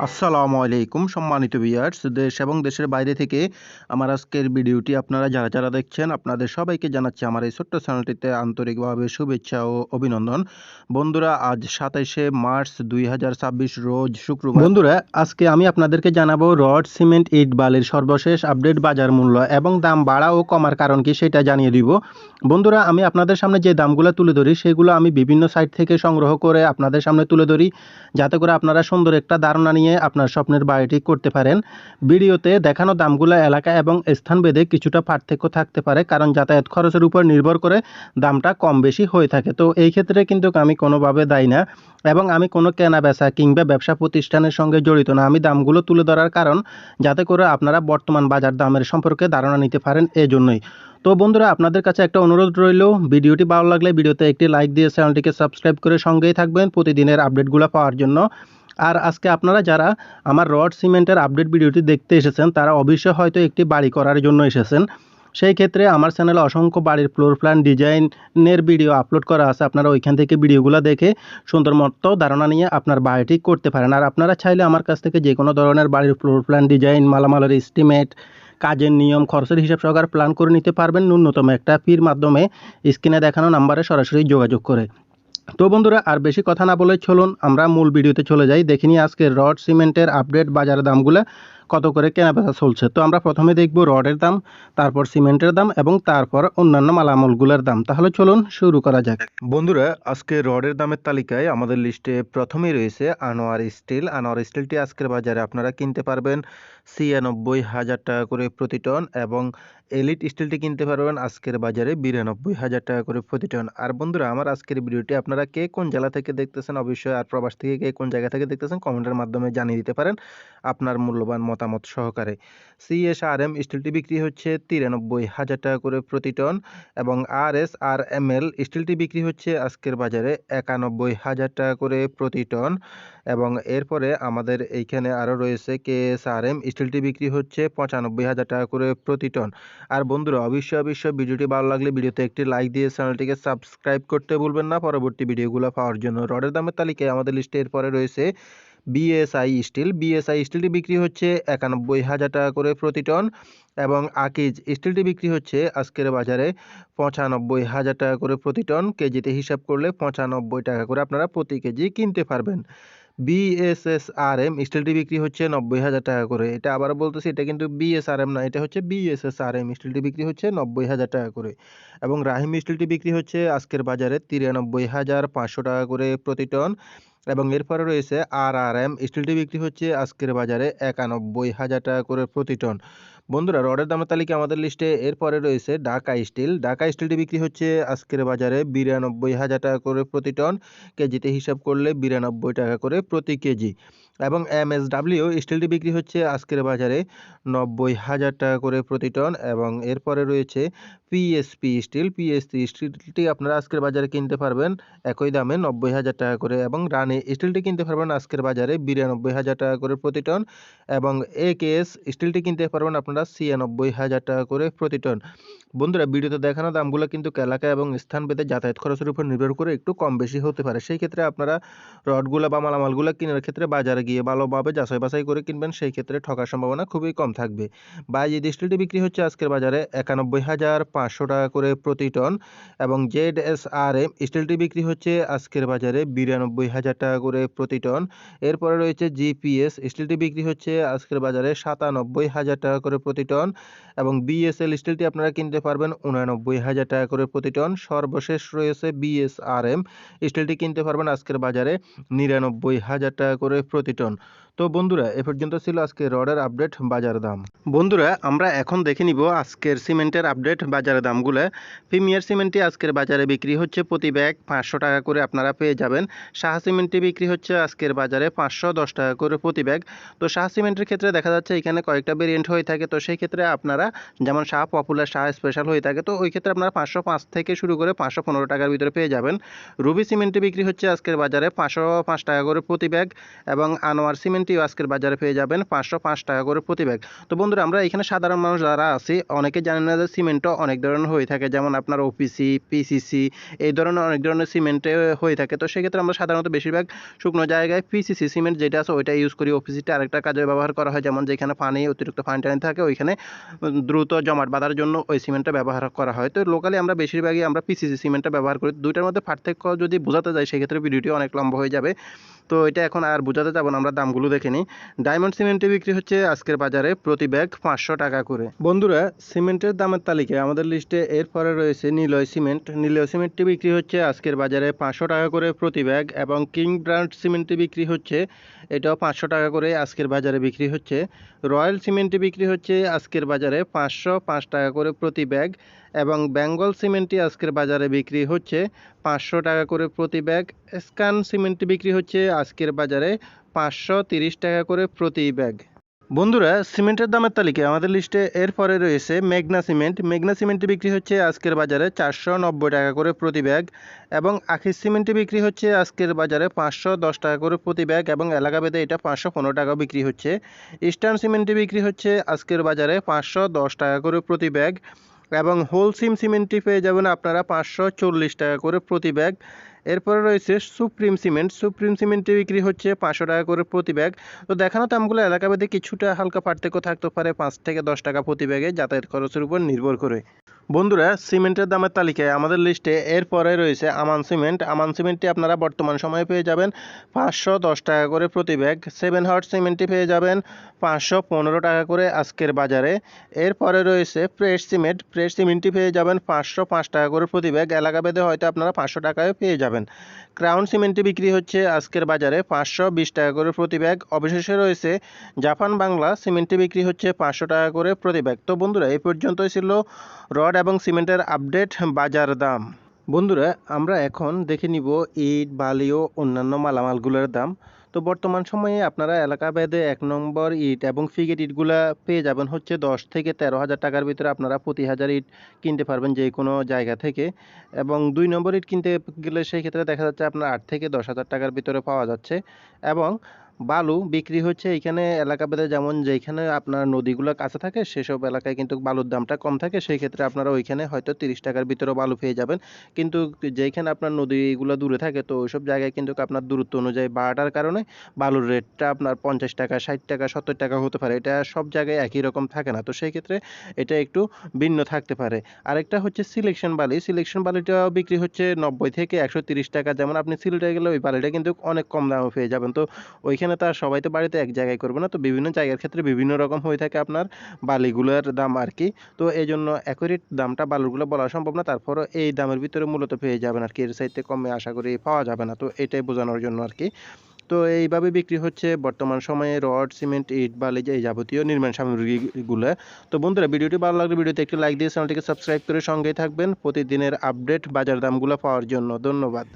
আসসালামু আলাইকুম সম্মানিত ভিউয়ার্স, দেশ এবং দেশের বাইরে থেকে আমার আজকের ভিডিওটি আপনারা যারা দেখছেন আপনাদের সবাইকে জানাচ্ছি আমার এই ছোট্ট চ্যানেলটিতে আন্তরিকভাবে শুভেচ্ছা ও অভিনন্দন। বন্ধুরা, আজ 27শে মার্চ 2026 রোজ শুক্রবার। বন্ধুরা, আজকে আমি আপনাদেরকে জানাবো রড, সিমেন্ট, ইট, বালির সর্বশেষ আপডেট বাজার মূল্য এবং দাম বাড়া ও কমার কারণ কি সেটা জানিয়ে দিব। বন্ধুরা, আমি আপনাদের সামনে যে দামগুলো তুলে ধরি সেগুলো আমি বিভিন্ন সাইট থেকে সংগ্রহ করে আপনাদের সামনে তুলে ধরি, যাতে করে আপনারা সুন্দর একটা ধারণা নিয়ে আপনার স্বপ্নের বাড়িটি করতে পারেন। ভিডিওতে দেখানো দামগুলো এলাকা এবং স্থানভেদে কিছুটা পার্থক্য থাকতে পারে, কারণ যাতায়াত খরচের উপর নির্ভর করে দামটা কম বেশি হয়ে থাকে। তো এই ক্ষেত্রে কিন্তু আমি কোনোভাবে দায়ী না এবং আমি কোনো কেনা বেচা কিংবা ব্যবসা প্রতিষ্ঠানের সঙ্গে জড়িত না। আমি দামগুলো তুলে ধরার কারণ যাতে করে আপনারা বর্তমান বাজার দামের সম্পর্কে ধারণা নিতে পারেন, এজন্যই। তো বন্ধুরা, আপনাদের কাছে একটা অনুরোধ রইল, ভিডিওটি ভালো লাগলে ভিডিওতে একটি লাইক দিয়ে চ্যানেলটিকে সাবস্ক্রাইব করে সঙ্গেই থাকবেন প্রতিদিনের আপডেটগুলো পাওয়ার জন্য। আর আজকে আপনারা যারা আমার রড সিমেন্টের আপডেট ভিডিওটি দেখতে এসেছেন তারা অবশ্যই হয়তো একটি বাড়ি করার জন্য এসেছেন। সেই ক্ষেত্রে আমার চ্যানেলে অসংখ্য বাড়ির ফ্লোর প্ল্যান ডিজাইনের ভিডিও আপলোড করা আছে, আপনারা ওইখান থেকে ভিডিওগুলো দেখে সুন্দর মতো ধারণা নিয়ে আপনার বাড়িটি করতে পারেন। আর আপনারা চাইলে আমার কাছ থেকে যে কোনো ধরনের বাড়ির ফ্লোর প্ল্যান ডিজাইন, মালামালের এস্টিমেট, কাজের নিয়ম, খরচের হিসাব সহকারে প্ল্যান করে নিতে পারবেন ন্যূনতম একটা ফির মাধ্যমে স্ক্রিনে দেখানো নাম্বারে সরাসরি যোগাযোগ করে। তো বন্ধুরা, আর বেশি কথা না বলে চলুন আমরা মূল ভিডিওতে চলে যাই, দেখে নিই আজকে রড সিমেন্টের আপডেট বাজারের দামগুলো কত করে কেনাবেচা চলছে। তো আমরা প্রথমে দেখব রডের দাম, তারপর সিমেন্টের দাম এবং তারপর অন্যান্য মালামালগুলোর দাম। তাহলে চলুন শুরু করা যাক। বন্ধুরা, আজকে রডের দামের তালিকায় আমাদের লিস্টে প্রথমেই রয়েছে আনোয়ার স্টিল। আনোয়ার স্টিলটি আজকের বাজারে আপনারা কিনতে পারবেন ৯৬,০০০ টাকা করে প্রতি টন এবং এলিট স্টিলটি কিনতে পারবেন আজকের বাজারে ৯২,০০০ টাকা করে প্রতি টন। আর বন্ধুরা, আমার আজকের ভিডিওটি আপনারা কে কোন জেলা থেকে দেখতেছেন অবশ্যই, আর প্রবাস থেকে কে কোন জায়গা থেকে দেখতেছেন কমেন্টের মাধ্যমে জানিয়ে দিতে পারেন আপনার মূল্যবান মতামত সহকারে। সিএসআরএম স্টিলটি বিক্রি হচ্ছে ৯৩,০০০ টাকা করে প্রতি টন এবং আরএসআরএমএল স্টিলটি বিক্রি হচ্ছে আজকের বাজারে ৯১,০০০ টাকা করে প্রতি টন এবং এরপরে আমাদের এইখানে আরও রয়েছে কেএসআরএম স্টিলটি বিক্রি হচ্ছে ৯৫,০০০ টাকা করে প্রতি টন। আর বন্ধুরা, অবশ্যই ভিডিওটি ভালো লাগলে ভিডিওতে একটি লাইক দিয়ে চ্যানেলটিকে সাবস্ক্রাইব করতে ভুলবেন না পরবর্তী ভিডিওগুলো পাওয়ার জন্য। রডের দামের তালিকায় আমাদের লিস্টে এরপরে রয়েছে বিএসআই স্টিল। বিএসআই স্টিলটি বিক্রি হচ্ছে ৯১,০০০ টাকা করে প্রতি টন এবং আকিজ স্টিলটি বিক্রি হচ্ছে আজকের বাজারে ৯৫,০০০ টাকা করে প্রতি টন। কেজিতে হিসাব করলে ৯৫ টাকা করে আপনারা প্রতি কেজি কিনতে পারবেন। বিএসএসআরএম স্টিলটি বিক্রি হচ্ছে ৯০,০০০ টাকা করে। এটা আবার বলতেছি, এটা কিন্তু বিএসআরএম না, এটা হচ্ছে বিএসএসআরএম স্টিলটি বিক্রি হচ্ছে ৯০,০০০ টাকা করে এবং রাহিম স্টিলটি বিক্রি হচ্ছে আজকের বাজারে ৯৩,৫০০ টাকা করে প্রতি টন এবং এরপরে রয়েছে আরআরএম স্টিলটি বিক্রি হচ্ছে আজকের বাজারে ৯১,০০০ টাকা করে প্রতি টন। বন্ধুরা, রডের দামের তালিকা আমাদের লিস্টে এরপরে রয়েছে ঢাকা স্টিল। ঢাকা স্টিলটি বিক্রি হচ্ছে আজকের বাজারে ৯২,০০০ টাকা করে প্রতি টন। কেজিতে হিসাব করলে ৯২ টাকা করে প্রতি কেজি এবং এমএসডাব্লিউ স্টিলটি বিক্রি হচ্ছে আজকের বাজারে ৯০,০০০ টাকা করে প্রতি টন এবং এরপরে রয়েছে পিএসপি স্টিল। পিএসপি স্টিলটি আপনারা আজকের বাজারে কিনতে পারবেন একই দামে ৯০,০০০ টাকা করে এবং রানি স্টিলটি কিনতে পারবেন আজকের বাজারে ৯২,০০০ টাকা করে প্রতি টন এবং একেএস স্টিলটি কিনতে পারবেন আপনারা ৯৬,০০০ টাকা করে প্রতি টন। বন্ধুরা, ভিডিওতে দেখানো দামগুলো কিন্তু এলাকা এবং স্থানভেদে যাতায়াত খরচের উপর নির্ভর করে একটু কম বেশি হতে পারে। সেই ক্ষেত্রে আপনারা রডগুলো বা মালামালগুলো কেনার ক্ষেত্রে বাজারে গিয়ে ভালোভাবে যাচাই বাছাই করে কিনবেন, সেই ক্ষেত্রে ঠকার সম্ভাবনা খুবই কম থাকবে। বাইজিদ স্টিলটি বিক্রি হচ্ছে আজকের বাজারে ৯১,৫০০ টাকা করে প্রতি টন এবং জেডএসআরএম স্টিলটি বিক্রি হচ্ছে আজকের বাজারে ৯২,০০০ টাকা করে প্রতি টন। এরপরে রয়েছে জিপিএস স্টিলটি বিক্রি হচ্ছে আজকের বাজারে ৯৭,০০০ টাকা করে প্রতি টন এবং বিএসএল স্টিলটি আপনারা কিনতে পারবেন ৮৯,০০০ টাকা করে প্রতি টন। সর্বশেষ রয়েছে বিএসআরএম স্টিলটি কিনতে পারবেন আজকের বাজারে ৯৯,০০০ টাকা করে প্রতি টন। তো বন্ধুরা, এ পর্যন্ত ছিল আজকে রডের আপডেট বাজার দাম। বন্ধুরা, আমরা এখন দেখে নিব আজকের সিমেন্টের আপডেট বাজারের দামগুলো। প্রিমিয়ার সিমেন্টটি আজকের বাজারে বিক্রি হচ্ছে প্রতি ব্যাগ ৫০০ টাকা করে আপনারা পেয়ে যাবেন। সাহা সিমেন্টটি বিক্রি হচ্ছে আজকের বাজারে ৫১০ টাকা করে প্রতি ব্যাগ। তো সাহা সিমেন্টের ক্ষেত্রে দেখা যাচ্ছে এখানে কয়েকটা ভেরিয়েন্ট হয়ে থাকে, তো সেই ক্ষেত্রে আপনারা যেমন শাহ পপুলার, শাহ স্পেশাল হয়ে থাকে, তো ওই ক্ষেত্রে আপনারা 505 থেকে শুরু করে 515 টাকার ভিতরে পেয়ে যাবেন। রুবি সিমেন্টটি বিক্রি হচ্ছে আজকের বাজারে 505 টাকা করে প্রতি ব্যাগ, এবং আনোয়ার সিমেন্টটিও আজকের বাজারে পেয়ে যাবেন 505 টাকা করে প্রতি ব্যাগ। তো বন্ধুরা, আমরা এখানে সাধারণ মানুষ যারা আছি অনেকে জানেন না যে সিমেন্টও অনেক ধরনের হয়ে থাকে, যেমন আপনার ওপিসি, পিসিসি, এই ধরনের অনেক ধরনের সিমেন্টে হয়ে থাকে। তো সেক্ষেত্রে আমরা সাধারণত বেশিরভাগ শুকনো জায়গায় পিসিসি সিমেন্ট যেটা আছে ওইটা ইউজ করি। ওপিসিটা আরেকটা কাজে ব্যবহার করা হয়, যেমন যেখানে অতিরিক্ত পানি টানি থাকে ওইখানে দ্রুত জমাট বাঁধার জন্য ওই সিমেন্টটা ব্যবহার করা হয়। তো লোকালি আমরা বেশিরভাগই আমরা পিসিসি সিমেন্টটা ব্যবহার করি। দুইটার মধ্যে পার্থক্য যদি বোঝাতে যাই সেক্ষেত্রে ভিডিওটি অনেক লম্বা হয়ে যাবে, তো এটা এখন আর বোঝাতে যাব না, আমরা দামগুলো দেখে নিই। ডায়মন্ড সিমেন্টে বিক্রি হচ্ছে আজকের বাজারে প্রতি ব্যাগ 500 টাকা করে। বন্ধুরা, সিমেন্টের দামের তালিকায় আমাদের লিস্টে এরপরে রয়েছে নিলয় সিমেন্ট। নিলয় সিমেন্টটি বিক্রি হচ্ছে আজকের বাজারে 500 টাকা করে প্রতি ব্যাগ, এবং কিং ব্র্যান্ড সিমেন্টটি বিক্রি হচ্ছে এটাও 500 টাকা করে আজকের বাজারে বিক্রি হচ্ছে। রয়্যাল সিমেন্টটি বিক্রি হচ্ছে আজকের বাজারে 505 টাকা করে প্রতি ব্যাগ, এবং বেঙ্গল সিমেন্টটি আজকের বাজারে বিক্রি হচ্ছে 500 টাকা করে প্রতি ব্যাগ। স্ক্যান সিমেন্টটি বিক্রি হচ্ছে আজকের বাজারে 530 টাকা করে প্রতি ব্যাগ। বন্ধুরা, সিমেন্টের দামের তালিকায় আমাদের লিস্টে এরপরে রয়েছে মেঘনা সিমেন্ট। মেঘনা সিমেন্টটি বিক্রি হচ্ছে আজকের বাজারে 490 টাকা করে প্রতি ব্যাগ, এবং আখির সিমেন্টটি বিক্রি হচ্ছে আজকের বাজারে 510 টাকা করে প্রতি ব্যাগ, এবং এলাকাভেদে এটা 515 টাকা বিক্রি হচ্ছে। ইস্টার্ন সিমেন্টটি বিক্রি হচ্ছে আজকের বাজারে 510 টাকা করে প্রতি ব্যাগ, এবং হোলসিম সিমেন্টটি পেয়ে যাবেন আপনারা 540 টাকা করে প্রতি ব্যাগ। এরপরে রয়েছে সুপ্রিম সিমেন্ট। সুপ্রিম সিমেন্টটি বিক্রি হচ্ছে 500 টাকা করে প্রতি ব্যাগ। তো দেখানো দামগুলো এলাকাভেদে কিছুটা হালকা পার্থক্য থাকতে পারে 5 থেকে 10 টাকা প্রতি ব্যাগে, যাতায়াত খরচের উপর নির্ভর করে। বন্ধুরা, সিমেন্টের দামের তালিকায় আমাদের লিস্টে এরপরে রয়েছে আমান সিমেন্ট। আমান সিমেন্টটি আপনারা বর্তমান সময়ে পেয়ে যাবেন 510 টাকা করে প্রতি ব্যাগ। 7 হট সিমেন্টটি পেয়ে যাবেন 515 টাকা করে আজকের বাজারে। এরপরে রয়েছে প্রেস সিমেন্ট। প্রেস সিমেন্টটি পেয়ে যাবেন 505 টাকা করে প্রতি ব্যাগ, এলাকাভেদে হয়তো আপনারা 500 টাকায় পেয়ে যাবেন। ক্রাউন সিমেন্টটি বিক্রি হচ্ছে আজকের বাজারে 520 টাকা করে প্রতি ব্যাগ। অবশেষে রয়েছে জাপান বাংলা সিমেন্টটি বিক্রি হচ্ছে 500 টাকা করে প্রতি ব্যাগ। তো বন্ধুরা, এই পর্যন্তই ছিল রড এবং সিমেন্টের আপডেট বাজার দাম। বন্ধুরা, আমরা এখন দেখে নিব ইট, বালি ও অন্যান্য মালামালগুলোর দাম। তো বর্তমান সময়ে আপনারা এলাকাভেদে 1 নম্বর ইট এবং ফিগেট ইটগুলা পেয়ে যাবেন হচ্ছে 10 থেকে 13,000 টাকার ভিতরে। আপনারা প্রতি হাজার ইট কিনতে পারবেন যে কোনো জায়গা থেকে, এবং 2 নম্বর ইট কিনতে গেলে সেই ক্ষেত্রে দেখা যাচ্ছে আপনার 8 থেকে 10,000 টাকার ভিতরে পাওয়া যাচ্ছে। এবং বালু বিক্রি হচ্ছে এইখানে এলাকাভেদে, যেমন যেইখানে আপনার নদীগুলো কাছে থাকে সেসব এলাকায় কিন্তু বালুর দামটা কম থাকে, সেই ক্ষেত্রে আপনারা ওইখানে হয়তো 30 টাকার ভিতরে বালু পেয়ে যাবেন। কিন্তু যেইখানে আপনার নদীগুলো দূরে থাকে তো ওইসব জায়গায় কিন্তু আপনার দূরত্ব অনুযায়ী বাড়াটার কারণে বালুর রেটটা আপনার 50 টাকা, 60 টাকা, 70 টাকা হতে পারে। এটা সব জায়গায় একই রকম থাকে না, তো সেই ক্ষেত্রে এটা একটু ভিন্ন থাকতে পারে। আরেকটা হচ্ছে সিলেকশন বালি। সিলেকশন বালিটাও বিক্রি হচ্ছে 90 থেকে 130 টাকা। যেমন আপনি সিলেটে গেলে ওই বালিটা কিন্তু অনেক কম দামে পেয়ে যাবেন। তো ওইখানে তো আর সবাই তো বাড়িতে এক জায়গায় করবে না, তো বিভিন্ন জায়গার ক্ষেত্রে বিভিন্ন রকম হয়ে থাকে আপনার বালিগুলোর দাম আর কি। তো এই জন্য অ্যাকুরেট দামটা বালুগুলো বলা সম্ভব না, তারপরও এই দামের ভিতরে মূলত পেয়ে যাবেন আর কি, এর চাইতে কমে আশা করি পাওয়া যাবে না। তো এটাই বোঝানোর জন্য আর কি। তো এইভাবে বিক্রি হচ্ছে বর্তমান সময়ে রড, সিমেন্ট, ইট, বালি, এই যাবতীয় নির্মাণ সামগ্রীগুলো। তো বন্ধুরা, ভিডিওটি ভালো লাগলে ভিডিওতে একটি লাইক দিয়ে চ্যানেলটিকে সাবস্ক্রাইব করে সঙ্গেই থাকবেন প্রতিদিনের আপডেট বাজার দামগুলো পাওয়ার জন্য। ধন্যবাদ।